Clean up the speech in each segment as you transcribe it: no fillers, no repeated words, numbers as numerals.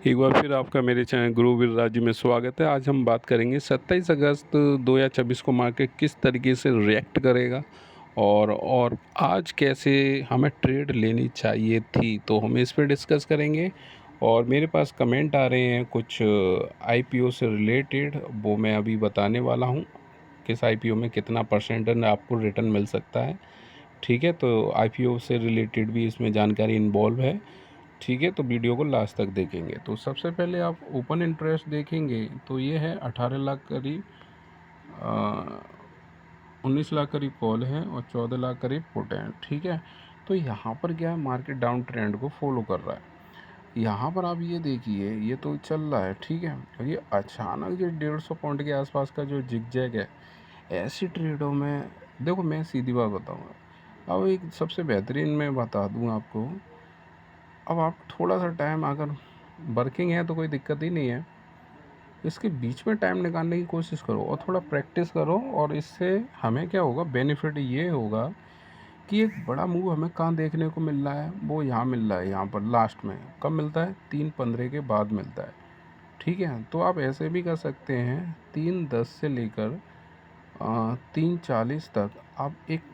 एक बार फिर आपका मेरे चैनल गुरु वीरराज जी में स्वागत है। आज हम बात करेंगे 27 अगस्त 2024 को मार्केट किस तरीके से रिएक्ट करेगा और आज कैसे हमें ट्रेड लेनी चाहिए थी, तो हम इस पर डिस्कस करेंगे। और मेरे पास कमेंट आ रहे हैं कुछ आईपीओ से रिलेटेड, वो मैं अभी बताने वाला हूँ किस आईपीओ में कितना परसेंट आपको रिटर्न मिल सकता है। ठीक है, तो आईपीओ से रिलेटेड भी इसमें जानकारी इन्वॉल्व है। ठीक है, तो वीडियो को लास्ट तक देखेंगे। तो सबसे पहले आप ओपन इंटरेस्ट देखेंगे तो ये है 18 लाख करीब, 19 लाख करीब कॉल है और 14 लाख करीब पुट है। ठीक है, तो यहाँ पर क्या है, मार्केट डाउन ट्रेंड को फॉलो कर रहा है। यहाँ पर आप ये देखिए, ये तो चल रहा है। ठीक है, और ये अचानक जो 150 पॉइंट के आसपास का जो जिगजैग है, ऐसी ट्रेडों में देखो, मैं सीधी बात बताऊँगा। अब एक सबसे बेहतरीन मैं बता दूँ आपको। अब आप थोड़ा सा टाइम, अगर वर्किंग है तो कोई दिक्कत ही नहीं है, इसके बीच में टाइम निकालने की कोशिश करो और थोड़ा प्रैक्टिस करो। और इससे हमें क्या होगा, बेनिफिट ये होगा कि एक बड़ा मूव हमें कहाँ देखने को मिल रहा है, वो यहाँ मिल रहा है। यहाँ पर लास्ट में कब मिलता है, 3:15 के बाद मिलता है। ठीक है, तो आप ऐसे भी कर सकते हैं, 3:10 से लेकर 3:40 तक आप एक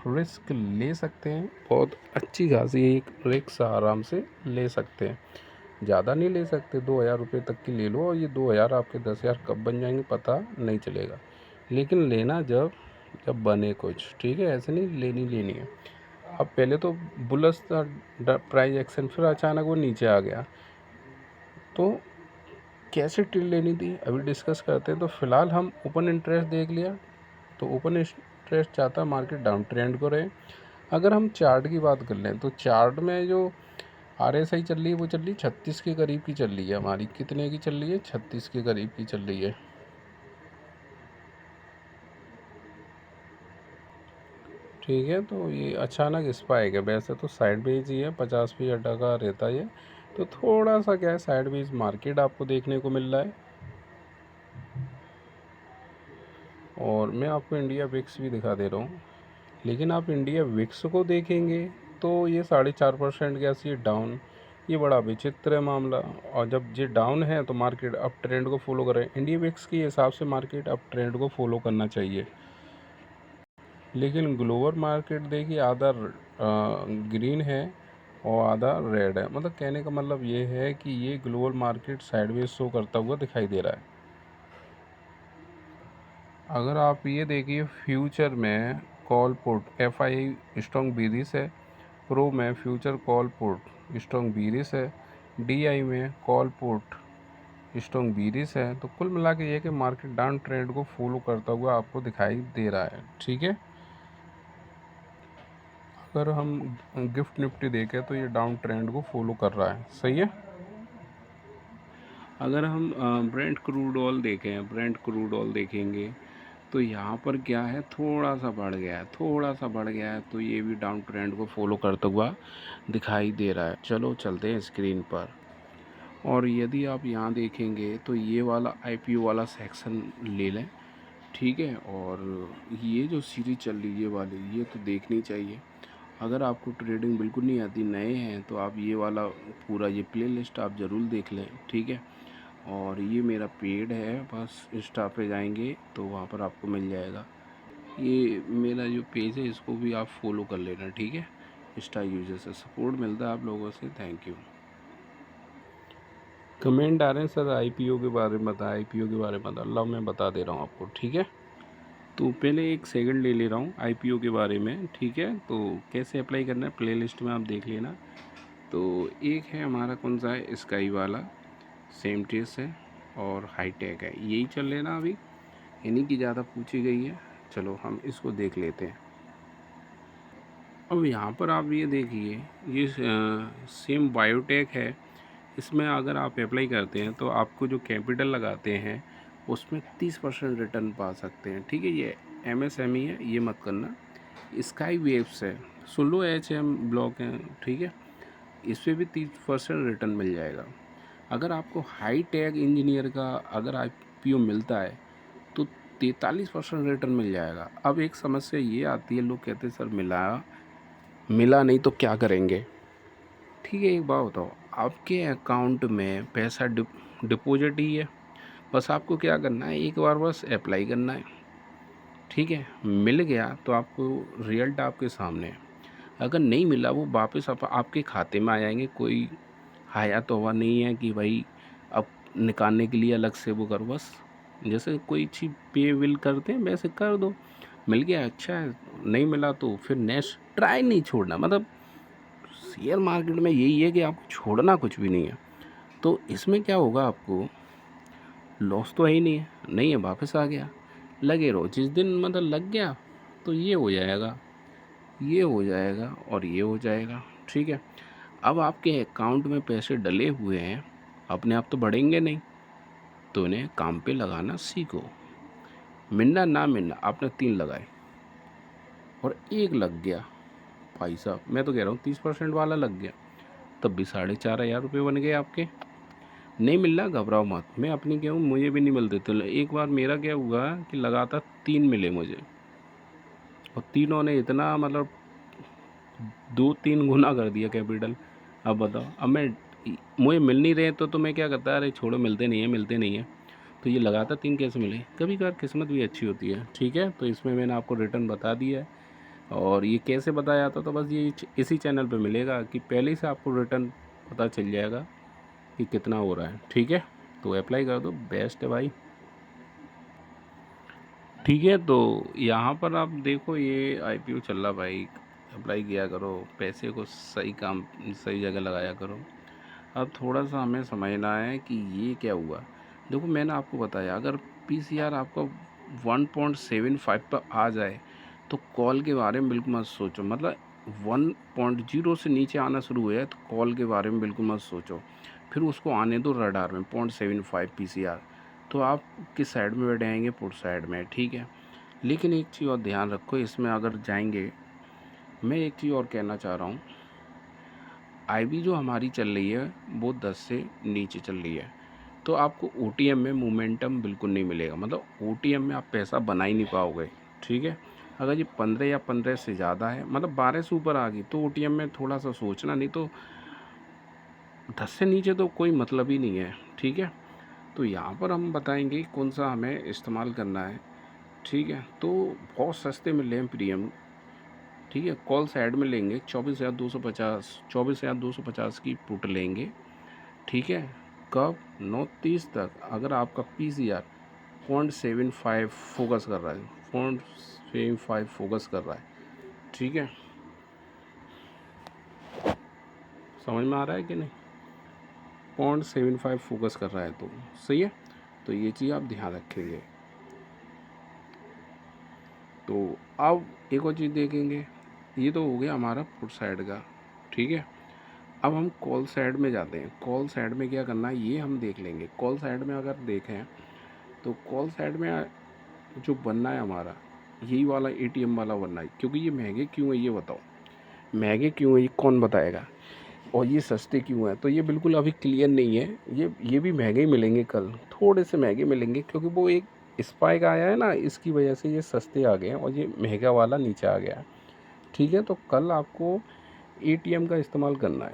रिस्क ले सकते हैं। बहुत अच्छी खासी एक रिस्क आराम से ले सकते हैं। ज़्यादा नहीं ले सकते, 2,000 रुपये तक की ले लो, और ये 2,000 आपके 10,000 कब बन जाएंगे पता नहीं चलेगा। लेकिन लेना जब जब बने कुछ, ठीक है, ऐसे नहीं लेनी है। अब पहले तो बुलस था प्राइस एक्शन, फिर अचानक वो नीचे आ गया, तो कैसे ट्रेड लेनी थी अभी डिस्कस करते हैं। तो फिलहाल हम ओपन इंटरेस्ट देख लिया, तो ओपन इंटरेस्ट चाहता है मार्केट डाउन ट्रेंड को रहे। अगर हम चार्ट की बात कर लें तो चार्ट में जो आरएसआई चल रही है वो चल रही है 36 के करीब की चल रही है। हमारी कितने की चल रही है, 36 के करीब की चल रही है। ठीक है, तो ये अचानक स्पाइक है। वैसे तो साइड वेज ही है, 50 का रहता है ये, तो थोड़ा सा क्या है, साइड वेज मार्केट आपको देखने को मिल रहा है। और मैं आपको इंडिया विक्स भी दिखा दे रहा हूँ, लेकिन आप इंडिया विक्स को देखेंगे तो ये 4.5% का सी डाउन। ये बड़ा विचित्र है मामला। और जब ये डाउन है तो मार्केट अब ट्रेंड को फॉलो कर रहे हैं। इंडिया विक्स के हिसाब से मार्केट अब ट्रेंड को फॉलो करना चाहिए। लेकिन ग्लोबल मार्केट देखिए, आधा ग्रीन है और आधा रेड है। मतलब कहने का मतलब ये है कि ये ग्लोबल मार्केट साइडवेज शो करता हुआ दिखाई दे रहा है। अगर आप ये देखिए, फ्यूचर में call put FII strong bearish है, प्रो में future call put strong bearish है, DI में कॉल पुट स्ट्रॉन्ग बीरिश है। तो कुल मिला के ये कि मार्केट डाउन ट्रेंड को फॉलो करता हुआ आपको दिखाई दे रहा है। ठीक है, अगर हम गिफ्ट निफ्टी देखें तो ये डाउन ट्रेंड को फॉलो कर रहा है। सही है। अगर हम ब्रेंट क्रूड ऑयल देखें, ब्रेंट क्रूड ऑयल देखेंगे तो यहाँ पर क्या है, थोड़ा सा बढ़ गया है, थोड़ा सा बढ़ गया है, तो ये भी डाउन ट्रेंड को फॉलो करता हुआ दिखाई दे रहा है। चलो चलते हैं स्क्रीन पर। और यदि आप यहाँ देखेंगे तो ये वाला IPO वाला सेक्शन ले लें। ठीक है, और ये जो सीरीज चल रही है ये वाली, ये तो देखनी चाहिए। अगर आपको ट्रेडिंग बिल्कुल नहीं आती, नए हैं, तो आप ये वाला पूरा ये प्लेलिस्ट आप ज़रूर देख लें। ठीक है, और ये मेरा पेड है, बस इंस्टा पे जाएंगे तो वहाँ पर आपको मिल जाएगा। ये मेरा जो पेज है इसको भी आप फॉलो कर लेना। ठीक है, इंस्टा यूजर से सपोर्ट मिलता है आप लोगों से, थैंक यू। कमेंट आ रहे हैं सर IPO के बारे में बता, IPO के बारे में बता। लो मैं बता दे रहा हूँ आपको। ठीक है, तो पहले एक सेकंड ले ले रहा हूँ IPO के बारे में। ठीक है, तो कैसे अप्लाई करना है प्लेलिस्ट में आप देख लेना। तो एक है हमारा, कौन सा है, स्काई वाला, सेम टेस है और हाईटेक है, यही चल लेना अभी, इन्हीं की ज़्यादा पूछी गई है। चलो हम इसको देख लेते हैं। अब यहाँ पर आप ये देखिए, ये सेम बायोटेक है। इसमें अगर आप अप्लाई करते हैं तो आपको जो कैपिटल लगाते हैं उसमें 30% रिटर्न पा सकते हैं। ठीक है, ये MSME है, ये मत करना। स्काई वेव्स है, सोलो HM ब्लॉक है। ठीक है, इस पर भी 30% रिटर्न मिल जाएगा। अगर आपको हाई टेक इंजीनियर का अगर IPO मिलता है तो 43% रिटर्न मिल जाएगा। अब एक समस्या ये आती है, लोग कहते हैं सर मिला नहीं तो क्या करेंगे। ठीक है, एक बात बताओ, आपके अकाउंट में पैसा डिपॉजिट ही है। बस आपको क्या करना है, एक बार बस अप्लाई करना है, ठीक है। मिल गया तो आपको रिजल्ट आपके सामने है। अगर नहीं मिला वो वापस आपके खाते में आ जाएंगे। कोई हाया तो हुआ नहीं है कि भाई अब निकालने के लिए अलग से वो करो। बस जैसे कोई चीज़ पे विल करते हैं वैसे कर दो। मिल गया अच्छा है, नहीं मिला तो फिर नेक्स्ट ट्राई नहीं छोड़ना। मतलब शेयर मार्केट में यही है कि आपको छोड़ना कुछ भी नहीं है। तो इसमें क्या होगा, आपको लॉस तो है ही नहीं है, नहीं है वापस आ गया। लगे रहो, जिस दिन मतलब लग गया तो ये हो जाएगा, ये हो जाएगा और ये हो जाएगा, ठीक है। अब आपके अकाउंट में पैसे डले हुए हैं, अपने आप तो बढ़ेंगे नहीं, तो इन्हें काम पे लगाना सीखो। मिलना ना मिलना, आपने 3 लगाए और 1 लग गया, भाई साहब मैं तो कह रहा हूँ 30% वाला लग गया, तब भी 4,500 रुपये बन गए आपके। नहीं मिल रहा घबराओ मत, मैं अपनी क्या हूँ, मुझे भी नहीं मिलते थे। एक बार मेरा क्या हुआ कि लगातार 3 मिले मुझे, और तीनों ने इतना मतलब 2-3 गुना कर दिया कैपिटल। अब बताओ, अब मैं मुझे मिल नहीं रहे तो मैं क्या करता, अरे छोड़ो मिलते नहीं है, मिलते नहीं है। तो ये लगातार 3 कैसे मिले, कभी कभार किस्मत भी अच्छी होती है, ठीक है। तो इसमें मैंने आपको रिटर्न बता दिया है। और ये कैसे बताया था, तो बस ये इसी चैनल पे मिलेगा कि पहले ही से आपको रिटर्न पता चल जाएगा कि कितना हो रहा है, ठीक है। तो अप्लाई कर दो, बेस्ट है भाई, ठीक है। तो यहाँ पर आप देखो ये आईपीओ चल रहा भाई, अप्लाई किया करो, पैसे को सही काम सही जगह लगाया करो। अब थोड़ा सा हमें समझना है कि ये क्या हुआ। देखो मैंने आपको बताया, अगर पीसीआर आपका 1.75 पर आ जाए तो कॉल के बारे में बिल्कुल मत सोचो। मतलब 1.0 से नीचे आना शुरू हो जाए तो कॉल के बारे में बिल्कुल मत सोचो, फिर उसको आने दो रडार में 0.75 पीसीआर, तो आप किस साइड में बैठे आएंगे, पुट साइड में, ठीक है। लेकिन एक चीज़ और ध्यान रखो, इसमें अगर जाएंगे, मैं एक चीज़ और कहना चाह रहा हूँ, आईबी जो हमारी चल रही है वो 10 से नीचे चल रही है, तो आपको ओटीएम में मोमेंटम बिल्कुल नहीं मिलेगा। मतलब ओटीएम में आप पैसा बना ही नहीं पाओगे, ठीक है। अगर ये 15 या 15 से ज़्यादा है, मतलब 12 से ऊपर आ गई, तो ओटीएम में थोड़ा सा सोचना, नहीं तो 10 से नीचे तो कोई मतलब ही नहीं है, ठीक है। तो यहाँ पर हम बताएंगे कौन सा हमें इस्तेमाल करना है, ठीक है। तो बहुत सस्ते मिल रहे हैं प्रीमियम, ठीक है। कॉल साइड में लेंगे 24,250 की पुट लेंगे, ठीक है। कब, 9:30 तक। अगर आपका पीसीआर 0.75 फोकस कर रहा है, 0.75 फोकस कर रहा है, ठीक है। समझ में आ रहा है कि नहीं, 0.75 फोकस कर रहा है तो सही है। तो ये चीज़ आप ध्यान रखेंगे। तो अब एक और चीज़ देखेंगे, ये तो हो गया हमारा पुट साइड का, ठीक है। अब हम कॉल साइड में जाते हैं। कॉल साइड में क्या करना है ये हम देख लेंगे। कॉल साइड में अगर देखें तो कॉल साइड में जो बनना है हमारा, यही वाला एटीएम वाला बनना है। क्योंकि ये महंगे क्यों है ये बताओ, महंगे क्यों है ये कौन बताएगा, और ये सस्ते क्यों हैं, तो ये बिल्कुल अभी क्लियर नहीं है। ये भी महंगे ही मिलेंगे, कल थोड़े से महंगे मिलेंगे, क्योंकि वो एक स्पाइक आया है ना, इसकी वजह से ये सस्ते आ गए हैं और ये महंगा वाला नीचे आ गया है, ठीक है। तो कल आपको एटीएम का इस्तेमाल करना है,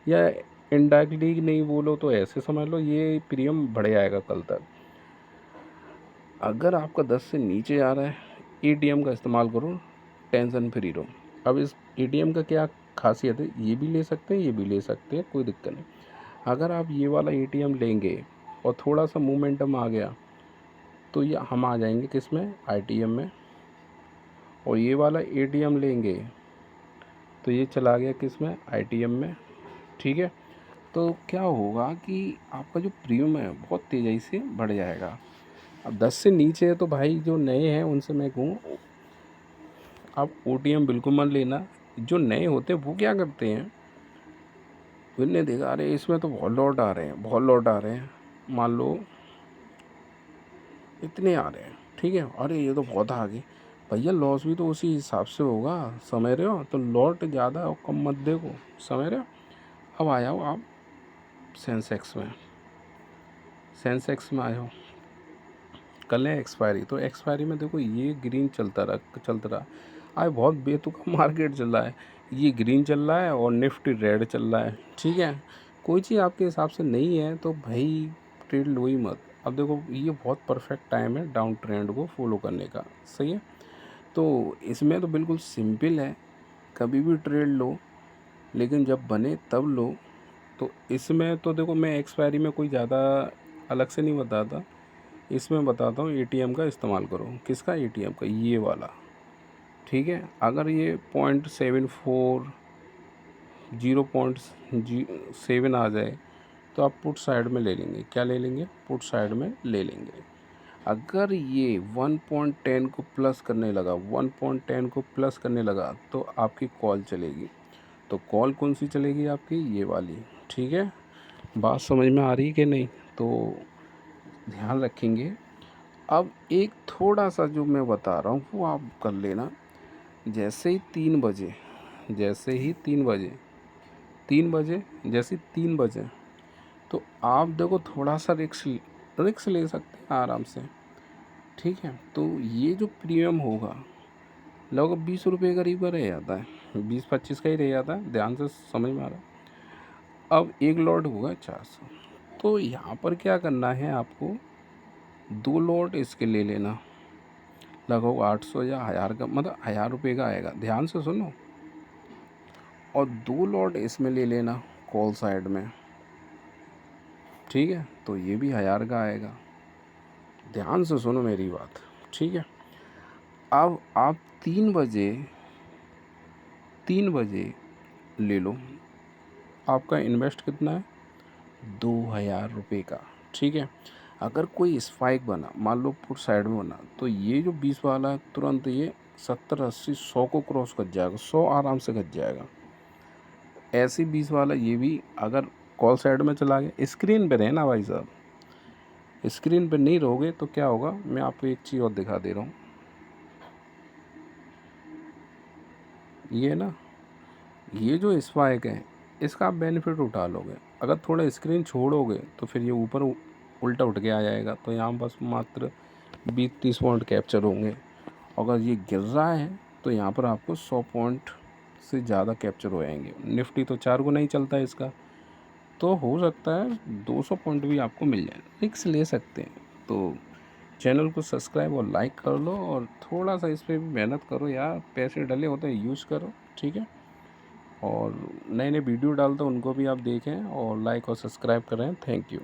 या इनडायरेक्टली नहीं बोलो तो ऐसे समझ लो ये प्रीमियम बढ़ जाएगा कल तक। अगर आपका 10 से नीचे आ रहा है, एटीएम का इस्तेमाल करो, टेंशन फ्री रहो। अब इस एटीएम का क्या खासियत है, ये भी ले सकते हैं, ये भी ले सकते हैं, कोई दिक्कत नहीं। अगर आप ये वाला एटीएम लेंगे और थोड़ा सा मोमेंटम आ गया तो ये हम आ जाएंगे किस में, आईटीएम में। और ये वाला एटीएम लेंगे तो ये चला गया किस में, आईटीएम में, ठीक है। तो क्या होगा कि आपका जो प्रीमियम है बहुत तेज़ी से बढ़ जाएगा। अब 10 से नीचे है तो भाई जो नए हैं उनसे मैं कहूँ, आप ओटीएम बिल्कुल मत लेना। जो नए होते हैं वो क्या करते हैं, उनने देखा अरे इसमें तो बहुत लॉट आ रहे हैं, बहुत लॉट आ रहे हैं, मान लो इतने आ रहे हैं, ठीक है, अरे ये तो बहुत आ गए। भैया लॉस भी तो उसी हिसाब से होगा, समझ रहे हो। तो लॉट ज़्यादा और कम मत देखो, समझ रहे हो। अब आ जाओ आप सेंसेक्स में, सेंसेक्स में आ जाओ। कल है एक्सपायरी, तो एक्सपायरी में देखो ये ग्रीन चलता रहा आज बहुत बेतुका मार्केट चल रहा है। ये ग्रीन चल रहा है और निफ्टी रेड चल रहा है, ठीक है। कोई चीज़ आपके हिसाब से नहीं है तो भाई ट्रेड लो ही मत। अब देखो ये बहुत परफेक्ट टाइम है डाउन ट्रेंड को फॉलो करने का, सही है। तो इसमें तो बिल्कुल सिंपल है, कभी भी ट्रेड लो लेकिन जब बने तब लो। तो इसमें तो देखो मैं एक्सपायरी में कोई ज़्यादा अलग से नहीं बताता, इसमें बताता हूँ एटीएम का इस्तेमाल करो। किसका? एटीएम का, ये वाला, ठीक है। अगर ये 0.74 0.7 आ जाए तो आप पुट साइड में ले लेंगे। क्या ले लेंगे? पुट साइड में ले लेंगे। अगर ये 1.10 को प्लस करने लगा, 1.10 को प्लस करने लगा तो आपकी कॉल चलेगी। तो कॉल कौन सी चलेगी आपकी? ये वाली, ठीक है। बात समझ में आ रही कि नहीं? तो ध्यान रखेंगे। अब एक थोड़ा सा जो मैं बता रहा हूँ वो आप कर लेना। जैसे ही 3 बजे, जैसे ही 3 बजे 3 बजे जैसे 3 बजे तो आप देखो थोड़ा सा रिक्स ले सकते हैं आराम से, ठीक है। तो ये जो प्रीमियम होगा लगभग 20 रुपये करीब का रह जाता है, 20-25 का ही रह जाता है, ध्यान से समझ में आ रहा है। अब एक लॉट होगा 400, तो यहाँ पर क्या करना है आपको, 2 लॉट इसके ले लेना, लगभग 800 या 1000 का, मतलब 1000 रुपये का आएगा, ध्यान से सुनो। और 2 लॉट इसमें ले लेना कॉल साइड में, ठीक है। तो ये भी 1000 का आएगा, ध्यान से सुनो मेरी बात, ठीक है। अब आप 3 बजे ले लो। आपका इन्वेस्ट कितना है? 2000 रुपये का, ठीक है। अगर कोई स्पाइक बना, मान लो पुट साइड में बना, तो ये जो 20 वाला है तुरंत ये 70-80-100 को क्रॉस कर जाएगा, 100 आराम से कर जाएगा। ऐसे 20 वाला ये भी अगर कॉल साइड में चला गया, स्क्रीन पे रहना भाई साहब, स्क्रीन पे नहीं रहोगे तो क्या होगा, मैं आपको एक चीज़ और दिखा दे रहा हूँ। ये ना, ये जो स्पाइक है इसका आप बेनिफिट उठा लोगे। अगर थोड़ा स्क्रीन छोड़ोगे तो फिर ये ऊपर उल्टा उठ के आ जाएगा, तो यहाँ बस मात्र 20-30 पॉइंट कैप्चर होंगे। अगर ये गिर रहा है तो यहाँ पर आपको 100 पॉइंट से ज़्यादा कैप्चर हो जाएंगे। निफ्टी तो 4 गुना ही चलता है इसका, तो हो सकता है 200 पॉइंट भी आपको मिल जाए, रिक्स ले सकते हैं। तो चैनल को सब्सक्राइब और लाइक कर लो, और थोड़ा सा इस पर भी मेहनत करो यार, पैसे डले होते हैं, यूज़ करो, ठीक है। और नए नए वीडियो डालता हूँ उनको भी आप देखें और लाइक और सब्सक्राइब करें। Thank you.